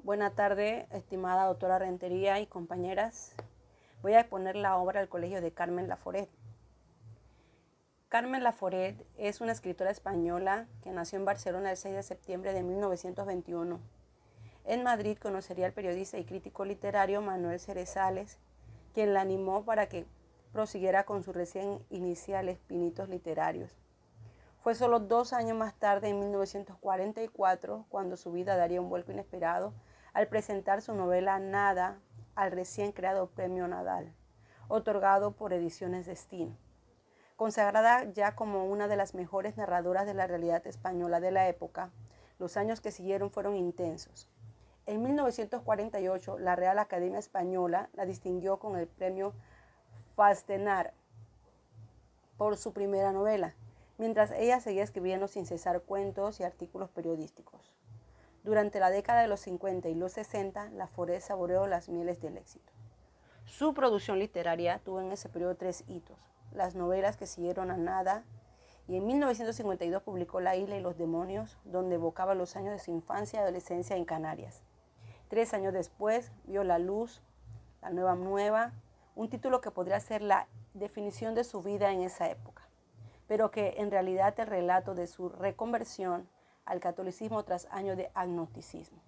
Buenas tardes, estimada doctora Rentería y compañeras. Voy a exponer la obra del Colegio de Carmen Laforet. Carmen Laforet es una escritora española que nació en Barcelona el 6 de septiembre de 1921. En Madrid conocería al periodista y crítico literario Manuel Cerezales, quien la animó para que prosiguiera con sus recién iniciales pinitos literarios. Fue solo 2 años más tarde, en 1944, cuando su vida daría un vuelco inesperado al presentar su novela Nada al recién creado Premio Nadal, otorgado por Ediciones Destino. Consagrada ya como una de las mejores narradoras de la realidad española de la época, los años que siguieron fueron intensos. En 1948, la Real Academia Española la distinguió con el Premio Fastenar por su primera novela, mientras ella seguía escribiendo sin cesar cuentos y artículos periodísticos. Durante la década de los 50 y los 60, Laforet saboreó las mieles del éxito. Su producción literaria tuvo en ese periodo 3 hitos: las novelas que siguieron a Nada, y en 1952 publicó La isla y los demonios, donde evocaba los años de su infancia y adolescencia en Canarias. 3 años después vio la luz La Nueva Nueva, un título que podría ser la definición de su vida en esa época, pero que en realidad es el relato de su reconversión al catolicismo tras años de agnosticismo.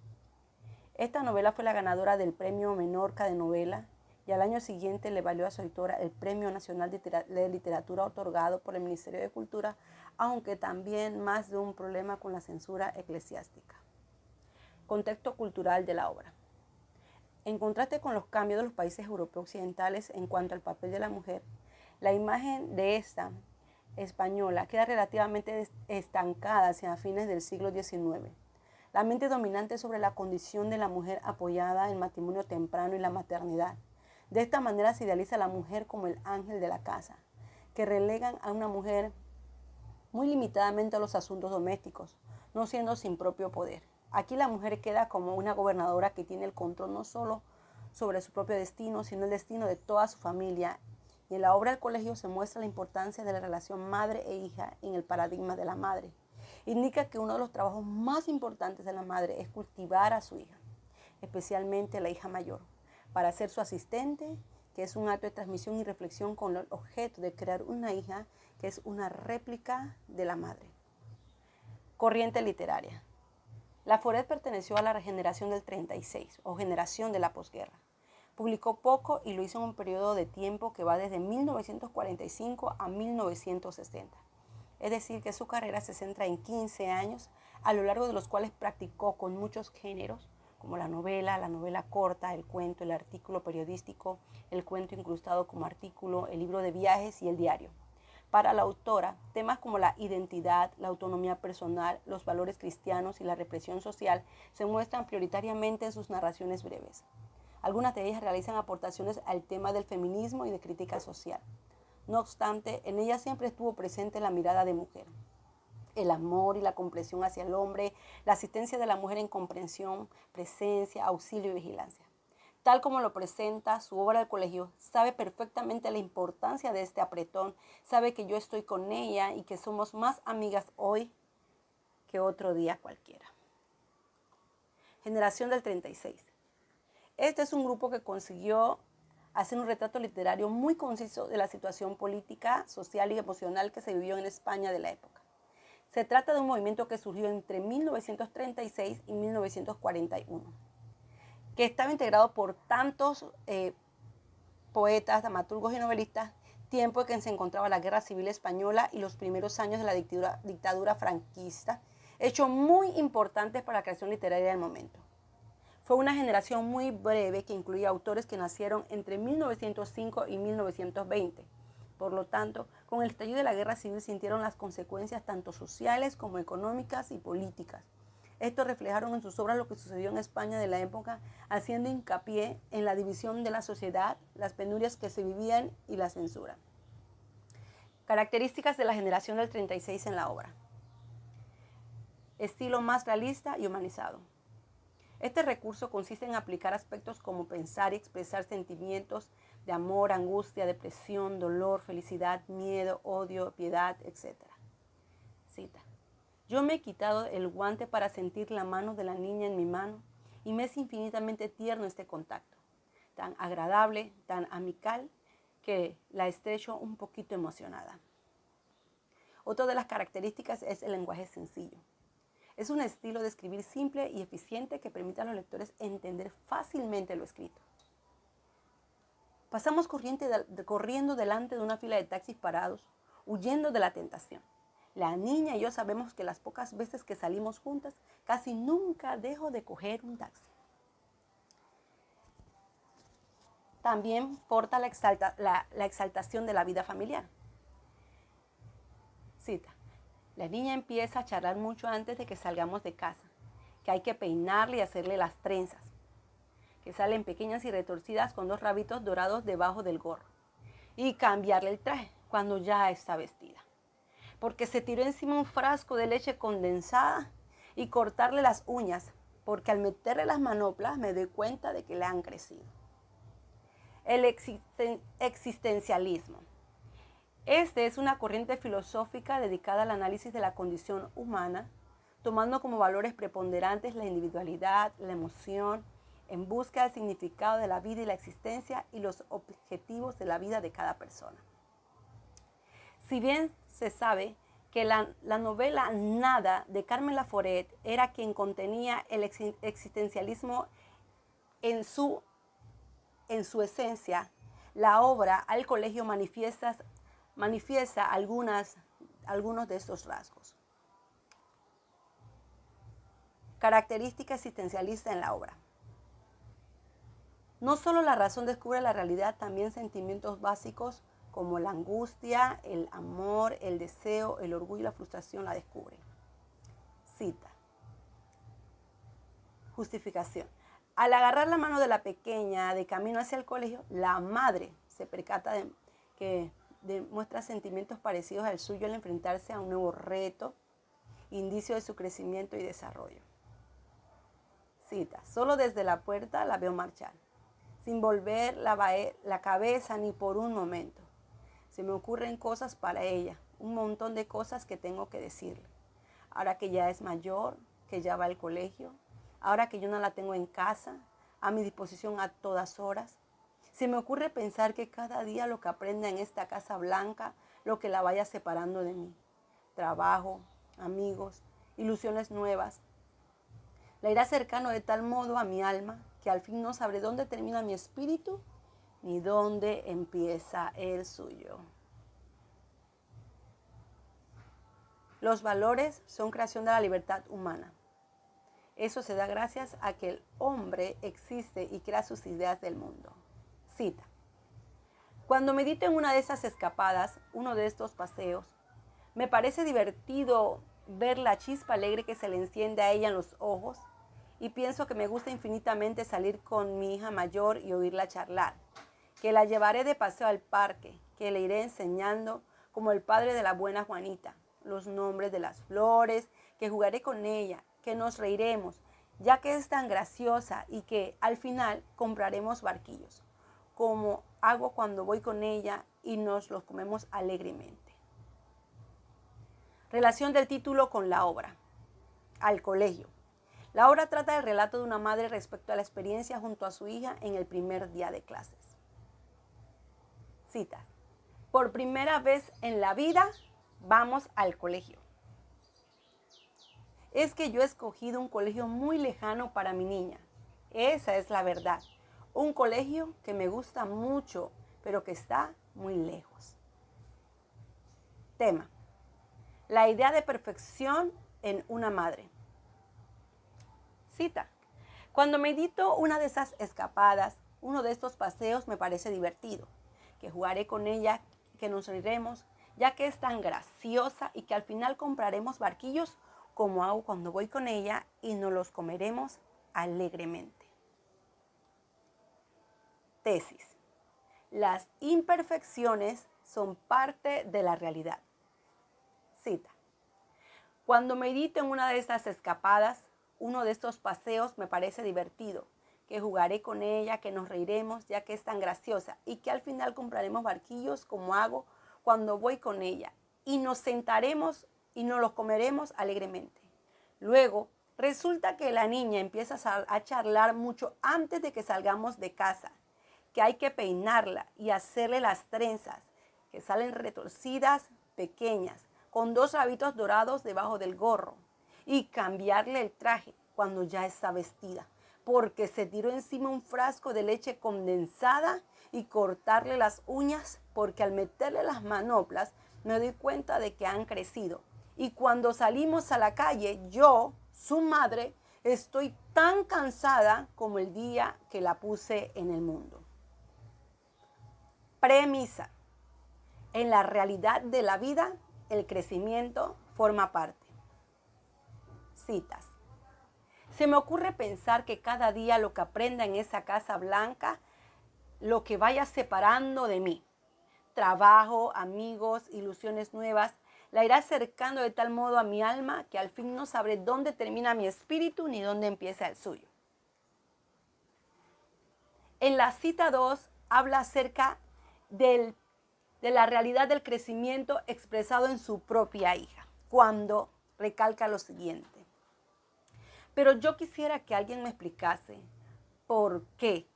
Esta novela fue la ganadora del Premio Menorca de Novela y al año siguiente le valió a su autora el Premio Nacional de Literatura otorgado por el Ministerio de Cultura, aunque también más de un problema con la censura eclesiástica. Contexto cultural de la obra. En contraste con los cambios de los países europeos occidentales en cuanto al papel de la mujer, la imagen de esta española queda relativamente estancada hacia fines del siglo XIX. La mente dominante sobre la condición de la mujer apoyada en el matrimonio temprano y la maternidad. De esta manera se idealiza a la mujer como el ángel de la casa, que relegan a una mujer muy limitadamente a los asuntos domésticos, no siendo sin propio poder. Aquí la mujer queda como una gobernadora que tiene el control no solo sobre su propio destino, sino el destino de toda su familia. Y en la obra del colegio se muestra la importancia de la relación madre e hija en el paradigma de la madre. Indica que uno de los trabajos más importantes de la madre es cultivar a su hija, especialmente la hija mayor, para ser su asistente, que es un acto de transmisión y reflexión con el objeto de crear una hija que es una réplica de la madre. Corriente literaria. Laforet perteneció a la generación del 36, o generación de la posguerra. Publicó poco y lo hizo en un periodo de tiempo que va desde 1945 a 1960. Es decir, que su carrera se centra en 15 años, a lo largo de los cuales practicó con muchos géneros, como la novela corta, el cuento, el artículo periodístico, el cuento incrustado como artículo, el libro de viajes y el diario. Para la autora, temas como la identidad, la autonomía personal, los valores cristianos y la represión social se muestran prioritariamente en sus narraciones breves. Algunas de ellas realizan aportaciones al tema del feminismo y de crítica social. No obstante, en ella siempre estuvo presente la mirada de mujer. El amor y la comprensión hacia el hombre, la asistencia de la mujer en comprensión, presencia, auxilio y vigilancia. Tal como lo presenta su obra del colegio, sabe perfectamente la importancia de este apretón, sabe que yo estoy con ella y que somos más amigas hoy que otro día cualquiera. Generación del 36. Este es un grupo que consiguió hacer un retrato literario muy conciso de la situación política, social y emocional que se vivió en España de la época. Se trata de un movimiento que surgió entre 1936 y 1941, que estaba integrado por tantos poetas, dramaturgos y novelistas, tiempo en que se encontraba la Guerra Civil Española y los primeros años de la dictadura franquista, hechos muy importantes para la creación literaria del momento. Fue una generación muy breve que incluía autores que nacieron entre 1905 y 1920. Por lo tanto, con el estallido de la Guerra Civil sintieron las consecuencias tanto sociales como económicas y políticas. Estos reflejaron en sus obras lo que sucedió en España de la época, haciendo hincapié en la división de la sociedad, las penurias que se vivían y la censura. Características de la generación del 36 en la obra. Estilo más realista y humanizado. Este recurso consiste en aplicar aspectos como pensar y expresar sentimientos de amor, angustia, depresión, dolor, felicidad, miedo, odio, piedad, etc. Cita. Yo me he quitado el guante para sentir la mano de la niña en mi mano y me es infinitamente tierno este contacto, tan agradable, tan amical, que la estrecho un poquito emocionada. Otra de las características es el lenguaje sencillo. Es un estilo de escribir simple y eficiente que permite a los lectores entender fácilmente lo escrito. Pasamos corriendo delante de una fila de taxis parados, huyendo de la tentación. La niña y yo sabemos que las pocas veces que salimos juntas, casi nunca dejo de coger un taxi. También porta la exaltación de la vida familiar. Cita. La niña empieza a charlar mucho antes de que salgamos de casa, que hay que peinarle y hacerle las trenzas, que salen pequeñas y retorcidas con 2 rabitos dorados debajo del gorro, y cambiarle el traje cuando ya está vestida, porque se tiró encima un frasco de leche condensada, y cortarle las uñas, porque al meterle las manoplas me doy cuenta de que le han crecido. El existencialismo. Este es una corriente filosófica dedicada al análisis de la condición humana, tomando como valores preponderantes la individualidad, la emoción, en busca del significado de la vida y la existencia y los objetivos de la vida de cada persona. Si bien se sabe que la novela Nada de Carmen Laforet era quien contenía el existencialismo en su esencia, la obra Al colegio manifiesta algunos de estos rasgos. Característica existencialista en la obra. No solo la razón descubre la realidad, también sentimientos básicos como la angustia, el amor, el deseo, el orgullo y la frustración la descubren. Cita. Justificación. Al agarrar la mano de la pequeña de camino hacia el colegio, la madre se percata de que demuestra sentimientos parecidos al suyo al enfrentarse a un nuevo reto, indicio de su crecimiento y desarrollo. Cita. Solo desde la puerta la veo marchar, sin volver la cabeza ni por un momento. Se me ocurren cosas para ella, un montón de cosas que tengo que decirle. Ahora que ya es mayor, que ya va al colegio, ahora que yo no la tengo en casa, a mi disposición a todas horas. Se me ocurre pensar que cada día lo que aprenda en esta casa blanca, lo que la vaya separando de mí. Trabajo, amigos, ilusiones nuevas. La irá acercando de tal modo a mi alma que al fin no sabré dónde termina mi espíritu ni dónde empieza el suyo. Los valores son creación de la libertad humana. Eso se da gracias a que el hombre existe y crea sus ideas del mundo. Cita. Cuando medito en una de esas escapadas, uno de estos paseos, me parece divertido ver la chispa alegre que se le enciende a ella en los ojos y pienso que me gusta infinitamente salir con mi hija mayor y oírla charlar, que la llevaré de paseo al parque, que le iré enseñando, como el padre de la buena Juanita, los nombres de las flores, que jugaré con ella, que nos reiremos, ya que es tan graciosa y que al final compraremos barquillos, como hago cuando voy con ella y nos los comemos alegremente. Relación del título con la obra. Al colegio. La obra trata del relato de una madre respecto a la experiencia junto a su hija en el primer día de clases. Cita. Por primera vez en la vida vamos al colegio. Es que yo he escogido un colegio muy lejano para mi niña. Esa es la verdad. Un colegio que me gusta mucho, pero que está muy lejos. Tema. La idea de perfección en una madre. Cita. Cuando medito una de esas escapadas, uno de estos paseos me parece divertido, que jugaré con ella, que nos reiremos, ya que es tan graciosa y que al final compraremos barquillos como hago cuando voy con ella y nos los comeremos alegremente. Tesis. Las imperfecciones son parte de la realidad. Cita. Cuando medito en una de estas escapadas, uno de estos paseos me parece divertido, que jugaré con ella, que nos reiremos, ya que es tan graciosa, y que al final compraremos barquillos como hago cuando voy con ella, y nos sentaremos y nos los comeremos alegremente. Luego, Resulta que la niña empieza a charlar mucho antes de que salgamos de casa, que hay que peinarla y hacerle las trenzas, que salen retorcidas, pequeñas, con 2 rabitos dorados debajo del gorro, y cambiarle el traje cuando ya está vestida, porque se tiró encima un frasco de leche condensada, y cortarle las uñas, porque al meterle las manoplas me doy cuenta de que han crecido. Y cuando salimos a la calle, yo, su madre, estoy tan cansada como el día que la puse en el mundo. Premisa. En la realidad de la vida, el crecimiento forma parte. Citas. Se me ocurre pensar que cada día lo que aprenda en esa casa blanca, lo que vaya separando de mí, trabajo, amigos, ilusiones nuevas, la irá acercando de tal modo a mi alma que al fin no sabré dónde termina mi espíritu ni dónde empieza el suyo. En la cita 2 habla acerca de la realidad del crecimiento expresado en su propia hija, cuando recalca lo siguiente. Pero yo quisiera que alguien me explicase por qué,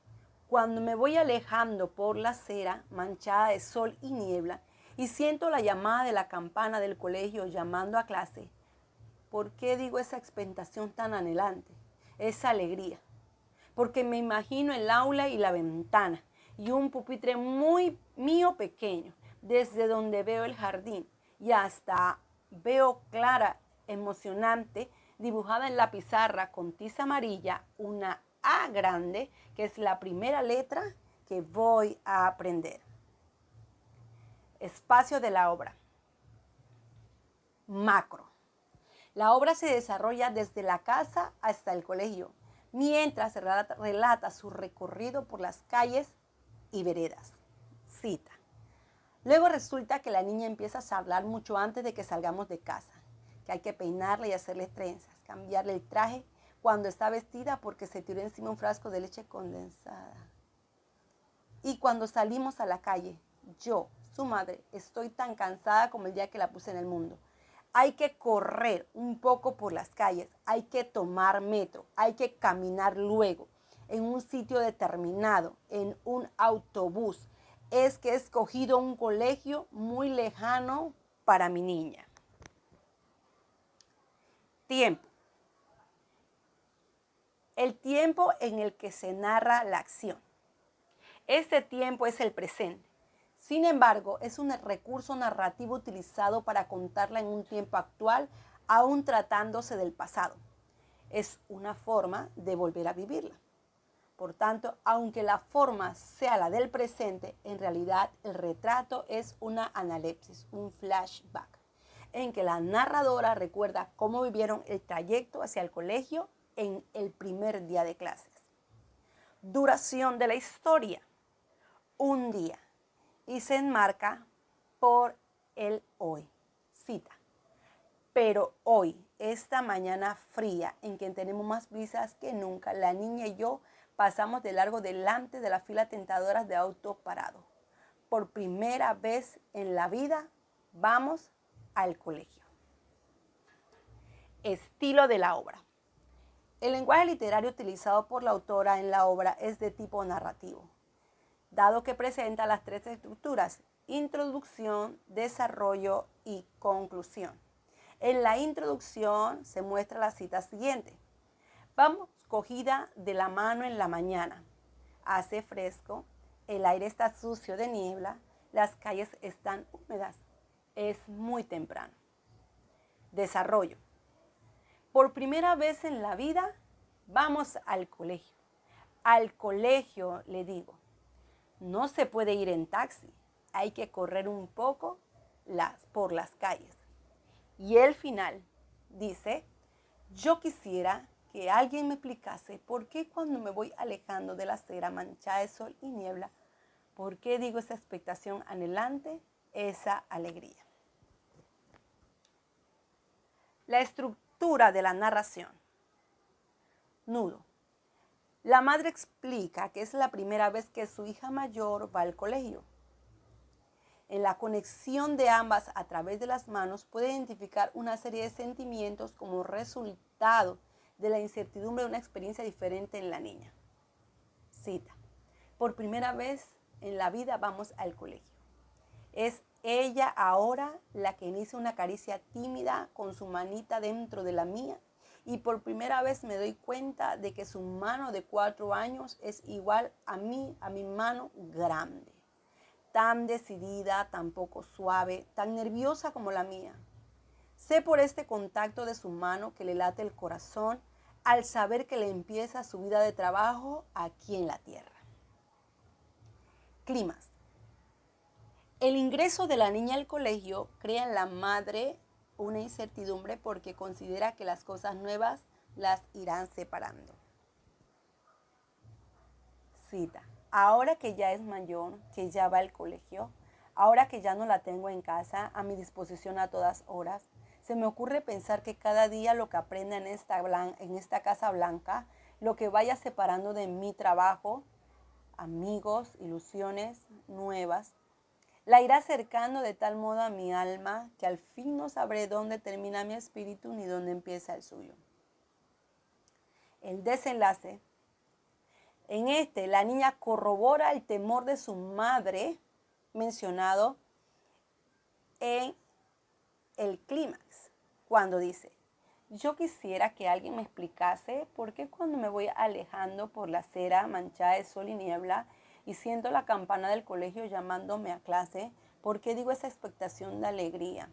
cuando me voy alejando por la acera manchada de sol y niebla y siento la llamada de la campana del colegio llamando a clase, ¿por qué digo esa expectación tan anhelante, esa alegría? Porque me imagino el aula y la ventana y un pupitre muy mío pequeño, desde donde veo el jardín y hasta veo clara, emocionante, dibujada en la pizarra con tiza amarilla, una A grande, que es la primera letra que voy a aprender. Espacio de la obra. Macro. La obra se desarrolla desde la casa hasta el colegio, mientras relata su recorrido por las calles y veredas. Cita. Luego resulta que la niña empieza a charlar mucho antes de que salgamos de casa, que hay que peinarla y hacerle trenzas, cambiarle el traje cuando está vestida porque se tiró encima un frasco de leche condensada. Y cuando salimos a la calle, yo, su madre, estoy tan cansada como el día que la puse en el mundo. Hay que correr un poco por las calles, hay que tomar metro, hay que caminar luego, en un sitio determinado, en un autobús. Es que he escogido un colegio muy lejano para mi niña. Tiempo. El tiempo en el que se narra la acción. Este tiempo es el presente. Sin embargo, es un recurso narrativo utilizado para contarla en un tiempo actual, aún tratándose del pasado. Es una forma de volver a vivirla. Por tanto, aunque la forma sea la del presente, en realidad el retrato es una analepsis, un flashback, en que la narradora recuerda cómo vivieron el trayecto hacia el colegio en el primer día de clases. Duración de la historia. Un día. Y se enmarca por el hoy. Cita. Pero hoy, esta mañana fría en que tenemos más brisas que nunca, la niña y yo pasamos de largo delante de la fila tentadora de auto parado. Por primera vez en la vida vamos al colegio. Estilo de la obra. El lenguaje literario utilizado por la autora en la obra es de tipo narrativo, dado que presenta las 3 estructuras: introducción, desarrollo y conclusión. En la introducción se muestra la cita siguiente. Vamos cogida de la mano en la mañana. Hace fresco, el aire está sucio de niebla, las calles están húmedas. Es muy temprano. Desarrollo. Por primera vez en la vida, vamos al colegio. Al colegio, le digo. No se puede ir en taxi, hay que correr un poco por las calles. Y el final dice, yo quisiera que alguien me explicase por qué cuando me voy alejando de la acera manchada de sol y niebla, por qué digo esa expectación anhelante, esa alegría. La estructura de la narración. Nudo. La madre explica que es la primera vez que su hija mayor va al colegio. En la conexión de ambas a través de las manos puede identificar una serie de sentimientos como resultado de la incertidumbre de una experiencia diferente en la niña. Cita. Por primera vez en la vida vamos al colegio. Es ella ahora la que inicia una caricia tímida con su manita dentro de la mía y por primera vez me doy cuenta de que su mano de 4 años es igual a mi mano grande. Tan decidida, tan poco suave, tan nerviosa como la mía. Sé por este contacto de su mano que le late el corazón al saber que le empieza su vida de trabajo aquí en la tierra. Climas. El ingreso de la niña al colegio crea en la madre una incertidumbre porque considera que las cosas nuevas las irán separando. Cita. Ahora que ya es mayor, que ya va al colegio, ahora que ya no la tengo en casa, a mi disposición a todas horas, se me ocurre pensar que cada día lo que aprenda en esta casa blanca, lo que vaya separando de mi trabajo, amigos, ilusiones nuevas, la irá acercando de tal modo a mi alma que al fin no sabré dónde termina mi espíritu ni dónde empieza el suyo. El desenlace. En la niña corrobora el temor de su madre mencionado en el clímax, cuando dice, yo quisiera que alguien me explicase por qué cuando me voy alejando por la acera manchada de sol y niebla y siento la campana del colegio llamándome a clase, ¿por qué digo esa expectación de alegría?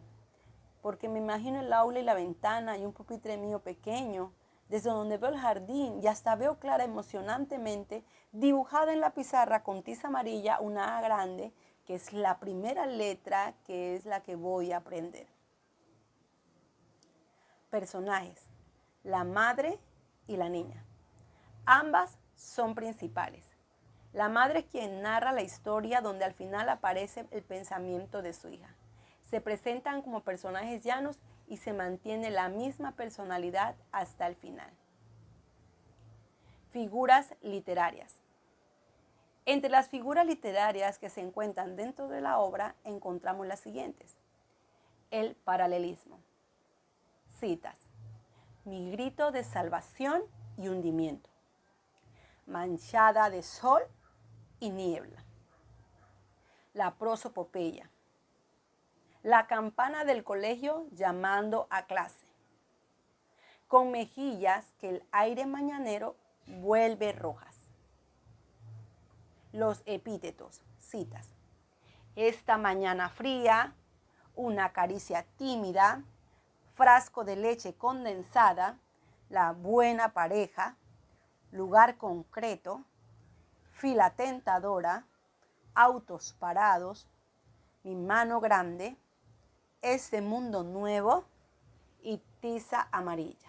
Porque me imagino el aula y la ventana y un pupitre mío pequeño, desde donde veo el jardín y hasta veo clara emocionantemente, dibujada en la pizarra con tiza amarilla, una A grande, que es la primera letra que es la que voy a aprender. Personajes, la madre y la niña. Ambas son principales. La madre es quien narra la historia donde al final aparece el pensamiento de su hija. Se presentan como personajes llanos y se mantiene la misma personalidad hasta el final. Figuras literarias. Entre las figuras literarias que se encuentran dentro de la obra encontramos las siguientes. El paralelismo. Citas. Mi grito de salvación y hundimiento. Manchada de sol y niebla. La prosopopeya. La campana del colegio llamando a clase. Con mejillas que el aire mañanero vuelve rojas. Los epítetos, citas. Esta mañana fría, una caricia tímida, frasco de leche condensada, la buena pareja, lugar concreto, fila tentadora, autos parados, mi mano grande, este mundo nuevo y tiza amarilla.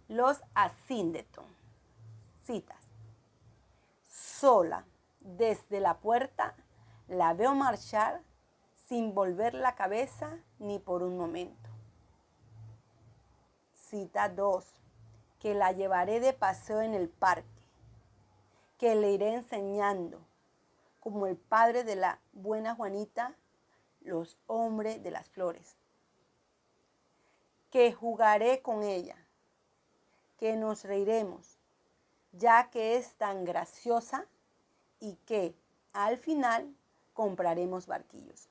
Los asíndeton, citas. Sola, desde la puerta, la veo marchar sin volver la cabeza ni por un momento. Cita 2. Que la llevaré de paseo en el parque, que le iré enseñando, como el padre de la buena Juanita, los hombres de las flores. Que jugaré con ella, que nos reiremos, ya que es tan graciosa y que al final compraremos barquillos.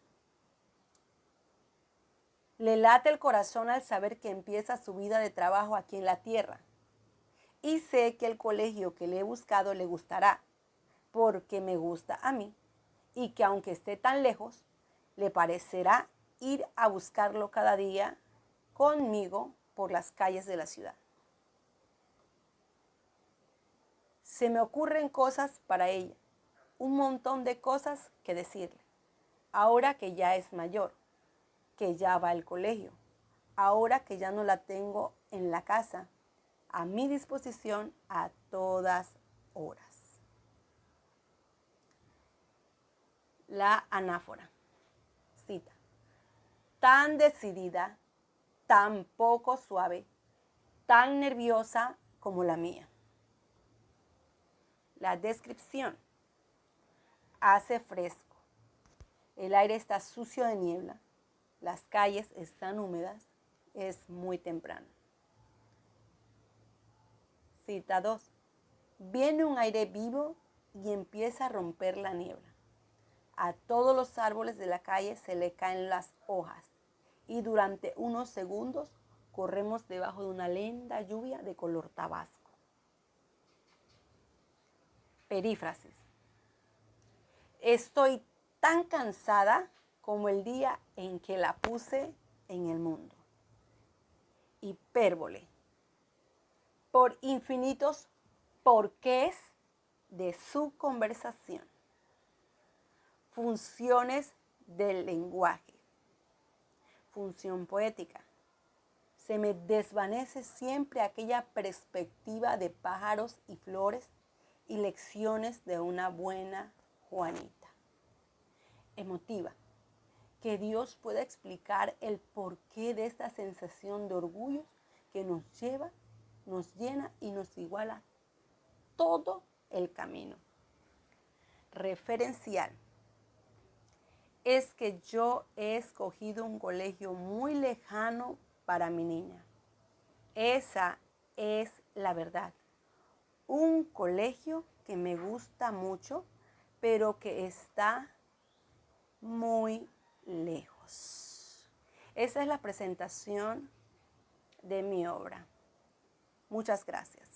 Le late el corazón al saber que empieza su vida de trabajo aquí en la tierra. Y sé que el colegio que le he buscado le gustará, porque me gusta a mí, y que aunque esté tan lejos, le parecerá ir a buscarlo cada día conmigo por las calles de la ciudad. Se me ocurren cosas para ella, un montón de cosas que decirle, ahora que ya es mayor, que ya va al colegio, ahora que ya no la tengo en la casa, a mi disposición a todas horas. La anáfora. Cita. Tan decidida, tan poco suave, tan nerviosa como la mía. La descripción. Hace fresco. El aire está sucio de niebla. Las calles están húmedas. Es muy temprano. Cita 2. Viene un aire vivo y empieza a romper la niebla. A todos los árboles de la calle se le caen las hojas y durante unos segundos corremos debajo de una lenta lluvia de color tabasco. Perífrasis. Estoy tan cansada como el día en que la puse en el mundo. Hipérbole. Por infinitos porqués de su conversación. Funciones del lenguaje. Función poética. Se me desvanece siempre aquella perspectiva de pájaros y flores y lecciones de una buena Juanita. Emotiva. Que Dios pueda explicar el porqué de esta sensación de orgullo que nos lleva, nos llena y nos iguala todo el camino. Referencial. Es que yo he escogido un colegio muy lejano para mi niña. Esa es la verdad. Un colegio que me gusta mucho, pero que está muy lejos. Esa es la presentación de mi obra. Muchas gracias.